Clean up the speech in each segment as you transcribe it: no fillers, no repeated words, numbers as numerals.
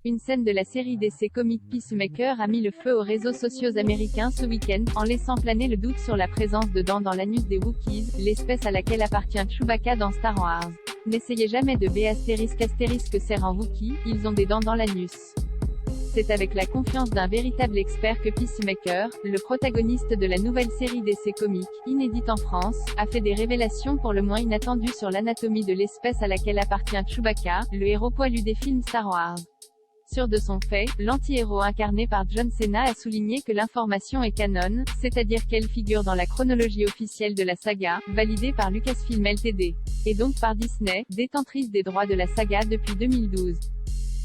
Une scène de la série DC Comics Peacemaker a mis le feu aux réseaux sociaux américains ce week-end, en laissant planer le doute sur la présence de dents dans l'anus des Wookiees, l'espèce à laquelle appartient Chewbacca dans Star Wars. N'essayez jamais de B*** ser en Wookiee, ils ont des dents dans l'anus. C'est avec la confiance d'un véritable expert que Peacemaker, le protagoniste de la nouvelle série DC Comics, inédite en France, a fait des révélations pour le moins inattendues sur l'anatomie de l'espèce à laquelle appartient Chewbacca, le héros poilu des films Star Wars. Sûr de son fait, l'anti-héros incarné par John Cena a souligné que l'information est canon, c'est-à-dire qu'elle figure dans la chronologie officielle de la saga, validée par Lucasfilm Ltd. Et donc par Disney, détentrice des droits de la saga depuis 2012.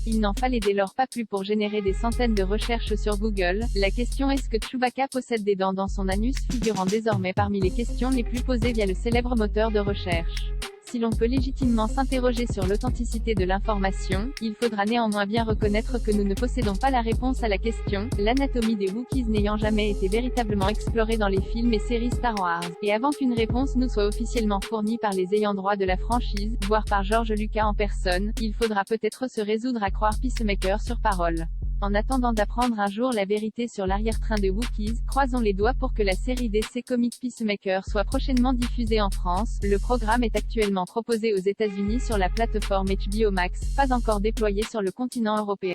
Il n'en fallait dès lors pas plus pour générer des centaines de recherches sur Google. La question est-ce que Chewbacca possède des dents dans son anus, figurant désormais parmi les questions les plus posées via le célèbre moteur de recherche. Si l'on peut légitimement s'interroger sur l'authenticité de l'information, il faudra néanmoins bien reconnaître que nous ne possédons pas la réponse à la question, l'anatomie des Wookiees n'ayant jamais été véritablement explorée dans les films et séries Star Wars. Et avant qu'une réponse nous soit officiellement fournie par les ayants droit de la franchise, voire par George Lucas en personne, il faudra peut-être se résoudre à croire Peacemaker sur parole. En attendant d'apprendre un jour la vérité sur l'arrière-train de Wookiees, croisons les doigts pour que la série DC Comics Peacemaker soit prochainement diffusée en France. Le programme est actuellement proposé aux États-Unis sur la plateforme HBO Max, pas encore déployé sur le continent européen.